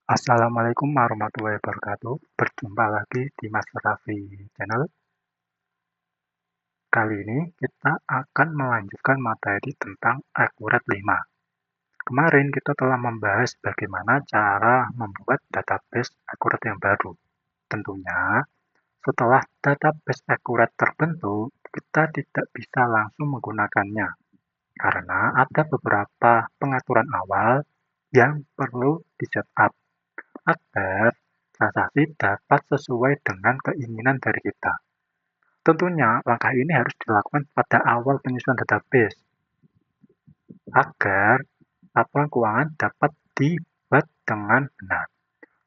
Assalamualaikum warahmatullahi wabarakatuh. Berjumpa lagi di Mas Raffi Channel. Kali ini kita akan melanjutkan materi tentang akurat 5. Kemarin kita telah membahas bagaimana cara membuat database akurat yang baru. Tentunya, setelah database akurat terbentuk, kita tidak bisa langsung menggunakannya karena ada beberapa pengaturan awal yang perlu di-setup agar transaksi dapat sesuai dengan keinginan dari kita. Tentunya, langkah ini harus dilakukan pada awal penyusunan database agar laporan keuangan dapat dibuat dengan benar.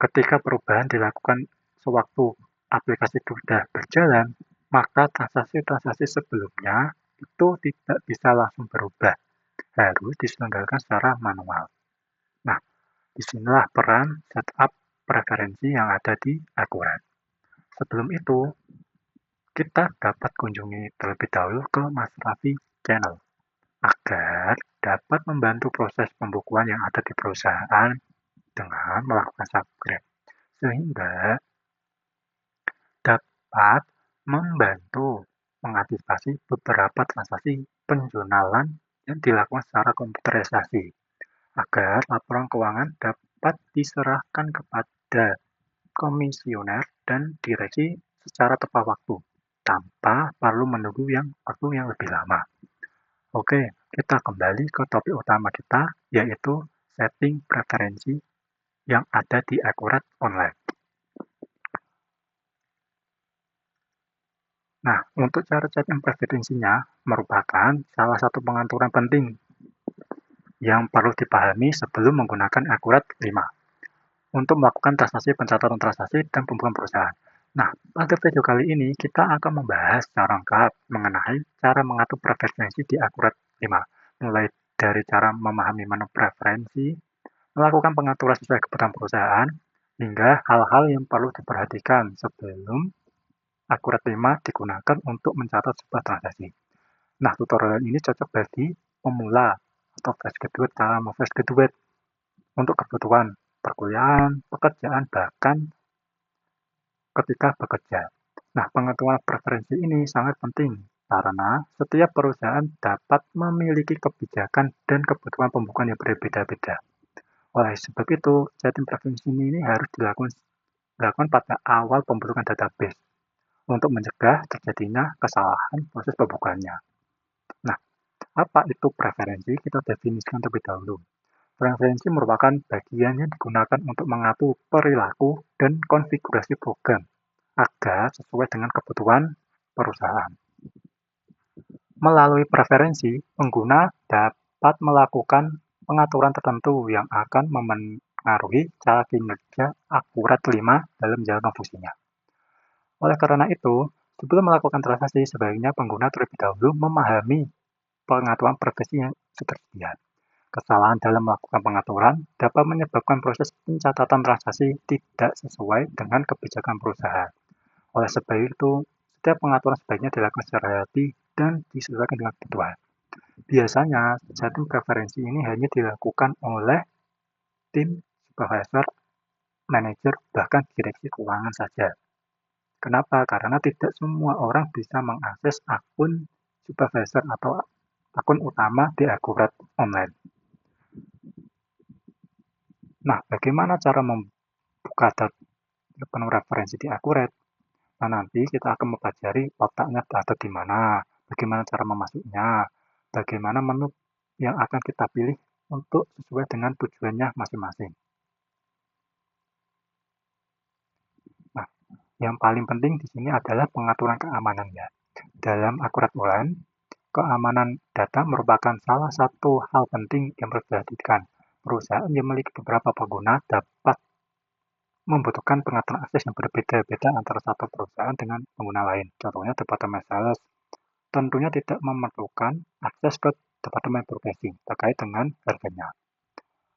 Ketika perubahan dilakukan sewaktu aplikasi sudah berjalan, maka transaksi-transaksi sebelumnya itu tidak bisa langsung berubah, harus diselenggarakan secara manual. Nah, disinilah peran setup preferensi yang ada di Akurat. Sebelum itu, kita dapat kunjungi terlebih dahulu ke Mas Raffi Channel agar dapat membantu proses pembukuan yang ada di perusahaan dengan melakukan subscribe, sehingga dapat membantu mengantisipasi beberapa transaksi penjurnalan yang dilakukan secara komputerisasi agar laporan keuangan dapat diserahkan kepada komisioner dan direksi secara tepat waktu tanpa perlu menunggu waktu yang lebih lama. Oke, kita kembali ke topik utama kita, yaitu setting preferensi yang ada di Akurat Online. Nah, untuk cara setting preferensinya merupakan salah satu pengaturan penting yang perlu dipahami sebelum menggunakan Akurat 5 untuk melakukan transaksi pencatatan transaksi dan pembukuan perusahaan. Nah, pada video kali ini kita akan membahas secara lengkap mengenai cara mengatur preferensi di Akurat 5, mulai dari cara memahami menu preferensi, melakukan pengaturan sesuai kebutuhan perusahaan, hingga hal-hal yang perlu diperhatikan sebelum Akurat 5 digunakan untuk mencatat sebuah transaksi. Nah, tutorial ini cocok bagi pemula atau fresh graduate, cara fresh graduate untuk kebutuhan perkuliahan, pekerjaan, bahkan ketika bekerja. Nah, pengetahuan preferensi ini sangat penting karena setiap perusahaan dapat memiliki kebijakan dan kebutuhan pembukuan yang berbeda-beda. Oleh sebab itu, setting preferensi ini harus dilakukan pada awal pembentukan database untuk mencegah terjadinya kesalahan proses pembukuannya. Nah, apa itu preferensi? Kita definisikan terlebih dahulu. Preferensi merupakan bagian yang digunakan untuk mengatur perilaku dan konfigurasi program agar sesuai dengan kebutuhan perusahaan. Melalui preferensi, pengguna dapat melakukan pengaturan tertentu yang akan memengaruhi cara kinerja Akurat 5 dalam menjalankan fungsinya. Oleh karena itu, sebelum melakukan transaksi, sebaiknya pengguna terlebih dahulu memahami pengaturan preferensi yang tersedia. Kesalahan dalam melakukan pengaturan dapat menyebabkan proses pencatatan transaksi tidak sesuai dengan kebijakan perusahaan. Oleh sebab itu, setiap pengaturan sebaiknya dilakukan secara hati dan disesuaikan dengan kebutuhan. Biasanya, setting preferensi ini hanya dilakukan oleh tim supervisor, manajer, bahkan direksi keuangan saja. Kenapa? Karena tidak semua orang bisa mengakses akun supervisor atau akun utama di Akurat Online. Nah, bagaimana cara membuka penuh referensi di Akurat? Nah, nanti kita akan mempelajari otaknya ada di mana, bagaimana cara memasuknya, bagaimana menu yang akan kita pilih untuk sesuai dengan tujuannya masing-masing. Nah, yang paling penting di sini adalah pengaturan keamanannya. Dalam Akurat Online, keamanan data merupakan salah satu hal penting yang perlu diperhatikan. Perusahaan yang memiliki beberapa pengguna dapat membutuhkan pengaturan akses yang berbeda-beda antara satu perusahaan dengan pengguna lain. Contohnya, departemen sales tentunya tidak memerlukan akses ke departemen profesi terkait dengan harganya.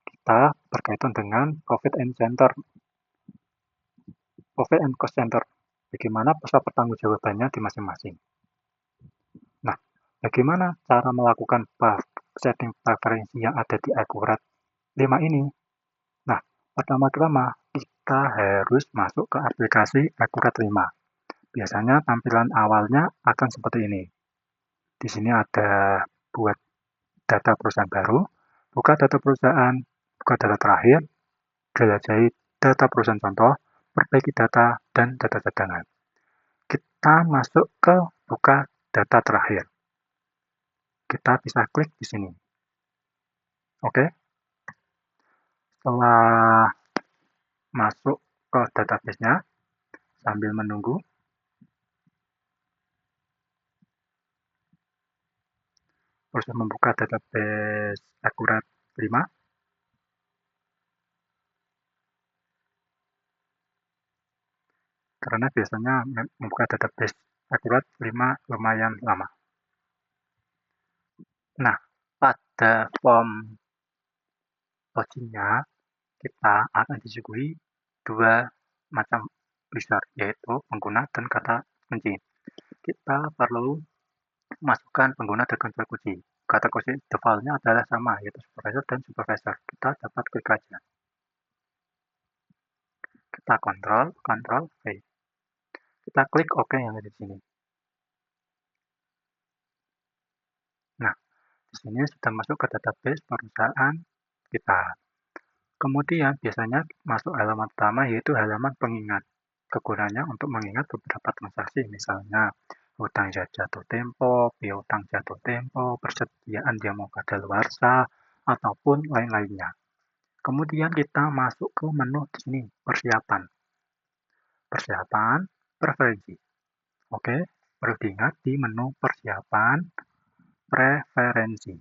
Kita berkaitan dengan profit and cost center. Bagaimana pusat pertanggungjawabannya di masing-masing. Nah, bagaimana cara melakukan setting preferensi yang ada di Akurat 5 ini? Nah, Pertama-tama, kita harus masuk ke aplikasi Akurat 5. Biasanya tampilan awalnya akan seperti ini. Di sini ada buat data perusahaan baru, buka data perusahaan, buka data terakhir, jelajahi data perusahaan contoh, perbaiki data, dan data cadangan. Kita masuk ke buka data terakhir. Kita bisa klik di sini. Oke. Setelah masuk ke database-nya, sambil menunggu, proses membuka database Akurat 5. Karena biasanya membuka database Akurat 5 lumayan lama. Nah, pada form login-nya, kita akan disuguhi dua macam wizard, yaitu pengguna dan kata kunci. Kita perlu masukkan pengguna dan kata kunci. Kata kunci default-nya adalah sama, yaitu supervisor dan supervisor. Kita dapat klik aja. Kita kontrol V. Kita klik OK yang ada di sini. Nah, di sini sudah masuk ke database perusahaan kita. Kemudian biasanya masuk halaman pertama, yaitu halaman pengingat. Kegunaannya untuk mengingat beberapa transaksi, misalnya hutang jatuh tempo, piutang jatuh tempo, persediaan demo kadaluarsa, ataupun lain-lainnya. Kemudian kita masuk ke menu di sini, persiapan. Persiapan, preferensi. Oke, perlu diingat di menu persiapan, preferensi.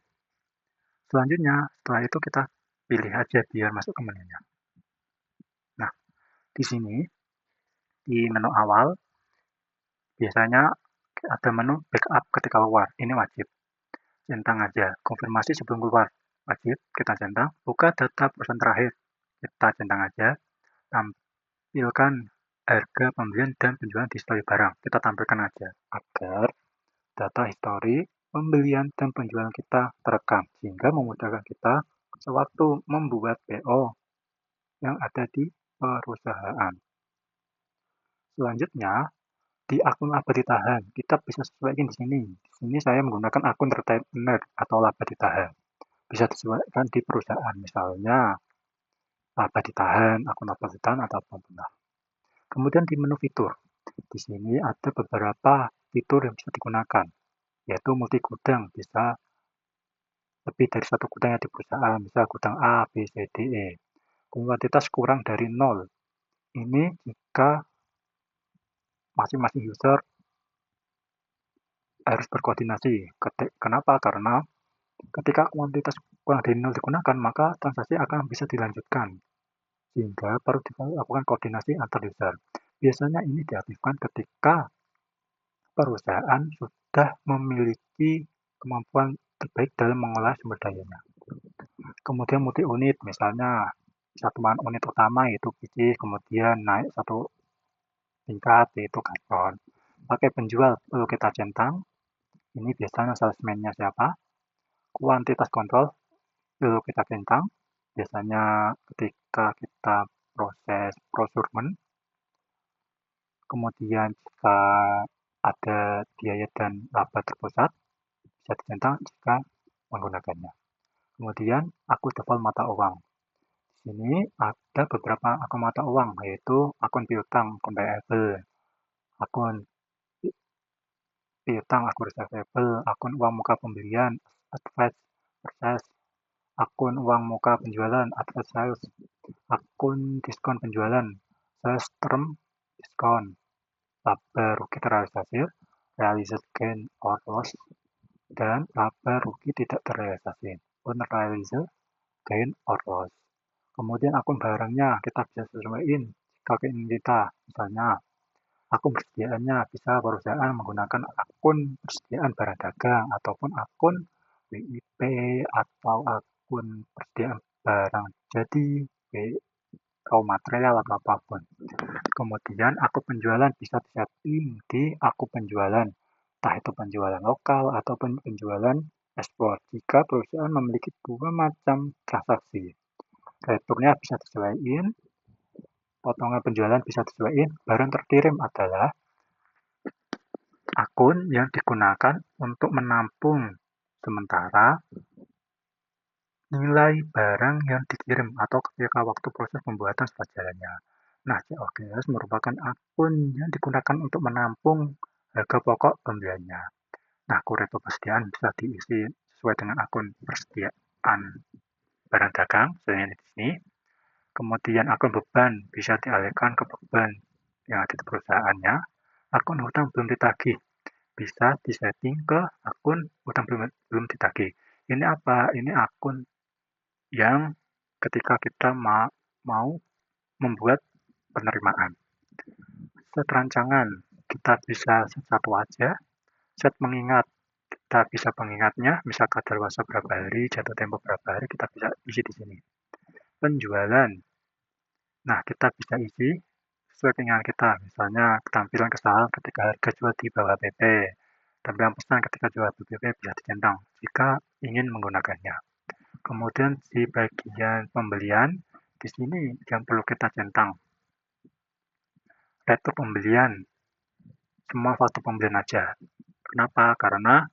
Selanjutnya, setelah itu kita pilih aja biar masuk ke menunya. Nah, di sini, di menu awal, biasanya ada menu backup ketika keluar. Ini wajib. Centang aja. Konfirmasi sebelum keluar. Wajib, kita centang. Buka data perusahaan terakhir. Kita centang aja. Tampilkan harga pembelian dan penjualan di histori barang. Kita tampilkan aja. Agar data histori pembelian dan penjualan kita terekam. Sehingga memudahkan kita sewaktu membuat PO yang ada di perusahaan. Selanjutnya, di akun laba ditahan, kita bisa sesuaikan di sini. Di sini saya menggunakan akun retainer atau laba ditahan. Bisa disesuaikan di perusahaan, misalnya laba ditahan, akun laba ditahan, atau apapun. Kemudian di menu fitur, di sini ada beberapa fitur yang bisa digunakan, yaitu multi gudang, bisa lebih dari satu gudang yang di perusahaan, misal gudang A, B, C, D, E. Kuantitas kurang dari 0. Ini jika masing-masing user harus berkoordinasi. Kenapa? Karena ketika kuantitas kurang dari 0 digunakan, maka transaksi akan bisa dilanjutkan. Sehingga perlu dilakukan koordinasi antar user. Biasanya ini diaktifkan ketika perusahaan sudah memiliki kemampuan terbaik dalam mengolah sumber dayanya. Kemudian multi unit, misalnya satuan unit utama yaitu biji, kemudian naik satu tingkat yaitu karton. Pakai penjual perlu kita centang. Ini biasanya salesman-nya siapa. Kuantitas kontrol perlu kita centang. Biasanya ketika kita proses procurement. Kemudian jika ada biaya dan laba terpusat, bisa dicentang jika menggunakannya. Kemudian akun default mata uang. Di sini ada beberapa akun mata uang, yaitu akun piutang, akun payable, akun piutang, akun receivable, akun uang muka pembelian, advance purchase, akun uang muka penjualan, advance sales, akun diskon penjualan, sales term diskon, laba rugi terrealisasi, realized gain or loss, dan laba rugi tidak terrealisasi, unrealized gain or loss. Kemudian akun barangnya kita bisa sesuaikan jika keinginan kita, misalnya akun persediaannya bisa perusahaan menggunakan akun persediaan barang dagang ataupun akun WIP atau akun persediaan barang jadi raw material atau apapun. Kemudian akun penjualan bisa disetting di akun penjualan, entah itu penjualan lokal ataupun penjualan ekspor jika perusahaan memiliki dua macam transaksi. returnya bisa disesuaikan, potongan penjualan bisa disesuaikan, baru yang terkirim adalah akun yang digunakan untuk menampung sementara nilai barang yang dikirim atau ketika waktu proses pembuatan setelah jalannya. Nah, COGS merupakan akun yang digunakan untuk menampung harga pokok pembeliannya. Nah, kureto persediaan bisa diisi sesuai dengan akun persediaan barang dagang, seperti di sini. Kemudian akun beban bisa dialihkan ke beban yang ada di perusahaannya. Akun hutang belum ditagih bisa disetting ke akun hutang belum ditagih. Ini apa? Ini akun yang ketika kita mau membuat penerimaan. Set rancangan, kita bisa set satu aja. Set mengingat, kita bisa pengingatnya, misal kadaluarsa berapa hari, jatuh tempo berapa hari, kita bisa isi di sini. Penjualan, nah kita bisa isi sesuai keinginan kita, misalnya tampilan kesalahan ketika harga jual di bawah PP, tampilan pesan ketika jual di PP bisa dicentang jika ingin menggunakannya. Kemudian di bagian pembelian, di sini yang perlu kita centang. Retur pembelian, semua faktur pembelian aja. Kenapa? Karena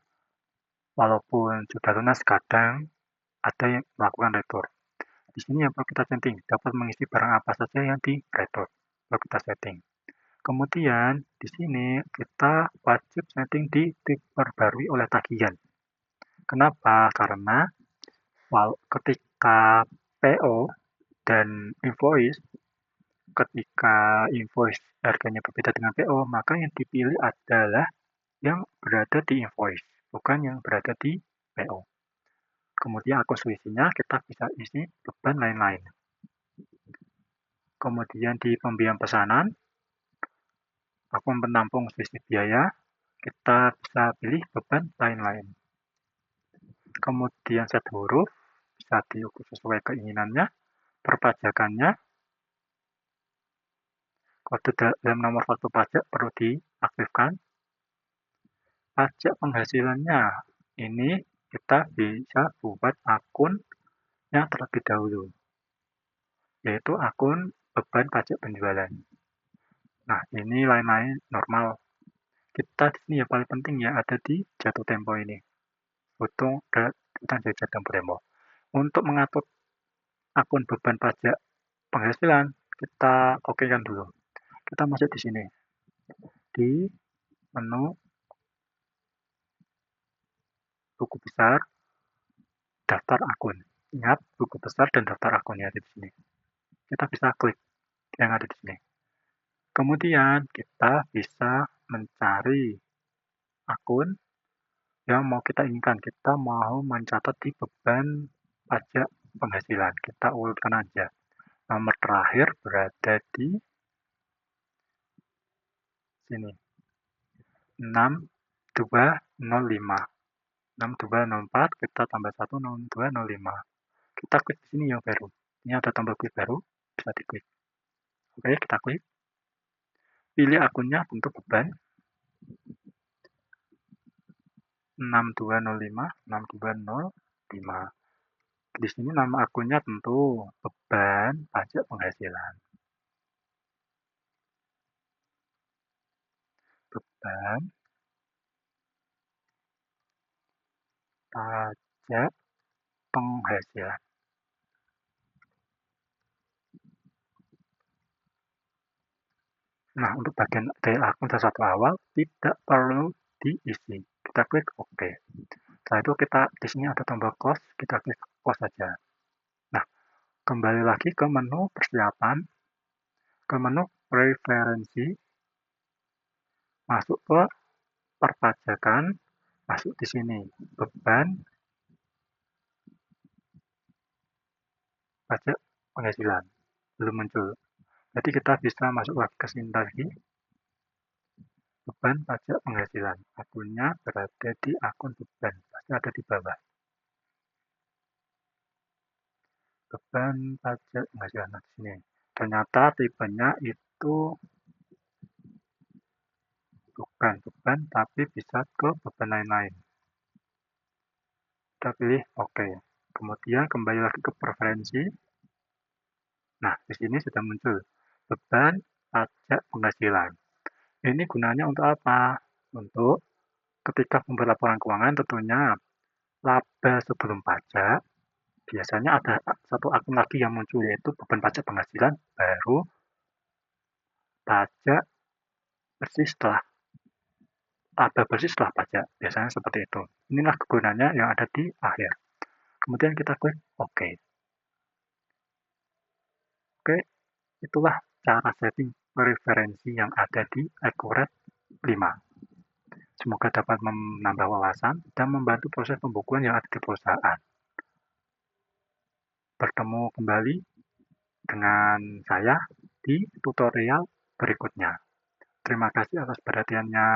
walaupun sudah lunas, kadang ada yang melakukan retur. Di sini yang perlu kita setting, dapat mengisi barang apa saja yang di retur. Perlu kita setting. Kemudian, di sini kita wajib setting di diperbarui oleh tagihan. Kenapa? Karena ketika PO dan invoice, ketika invoice harganya berbeda dengan PO, maka yang dipilih adalah yang berada di invoice, bukan yang berada di PO. Kemudian akun selisihnya kita bisa isi beban lain-lain. Kemudian di pembiayaan pesanan, akun penampung selisih biaya, kita bisa pilih beban lain-lain. Kemudian set huruf, bisa diukur sesuai keinginannya. Perpajakannya, kode dalam nomor faktur pajak perlu diaktifkan. Pajak penghasilannya, ini kita bisa buat akun yang terlebih dahulu, yaitu akun beban pajak penjualan. Nah, ini lain-lain normal. Kita di sini yang paling penting ya ada di jatuh tempo ini. Utang jatuh tempo. Untuk mengatur akun beban pajak penghasilan, kita okekan dulu. Kita masuk di sini. Di menu buku besar, daftar akun. Ingat, buku besar dan daftar akunnya ada di sini. Kita bisa klik yang ada di sini. Kemudian kita bisa mencari akun yang mau kita inginkan. Kita mau mencatat di beban pajak penghasilan. Kita urutkan aja. Nomor terakhir berada di sini. 6205. 6204 kita tambah 1 6205. Kita klik di sini yang baru. Ini ada tombol klik baru, bisa diklik. Oke, kita klik. Pilih akunnya tentu beban 6205 6205. Di sini nama akunnya tentu beban pajak penghasilan. Beban pajak penghasilan. Nah, untuk bagian dari akun sesuatu awal tidak perlu diisi. Kita klik OK. Setelah itu kita di sini ada tombol close, kita klik close saja. Nah, kembali lagi ke menu persiapan, ke menu preferensi, masuk ke perpajakan, masuk di sini beban pajak penghasilan, belum muncul. Jadi kita bisa masuk lagi ke sini lagi, beban pajak penghasilan. Akunnya berada di akun beban, pasti ada di bawah. Beban pajak penghasilan di sini. Ternyata tipenya itu bukan beban, tapi bisa ke beban lain-lain. Kita pilih OK. Kemudian kembali lagi ke preferensi, Nah, di sini sudah muncul beban pajak penghasilan. Ini gunanya untuk apa? Untuk ketika membuat laporan keuangan tentunya laba sebelum pajak, biasanya ada satu akun lagi yang muncul yaitu beban pajak penghasilan, baru pajak bersih setelah laba bersih setelah pajak. Biasanya seperti itu. Inilah kegunaannya yang ada di akhir. Kemudian kita klik OK. Oke, itulah cara setting referensi yang ada di Accurate 5. Semoga dapat menambah wawasan dan membantu proses pembukuan yang ada di perusahaan. Bertemu kembali dengan saya di tutorial berikutnya. Terima kasih atas perhatiannya.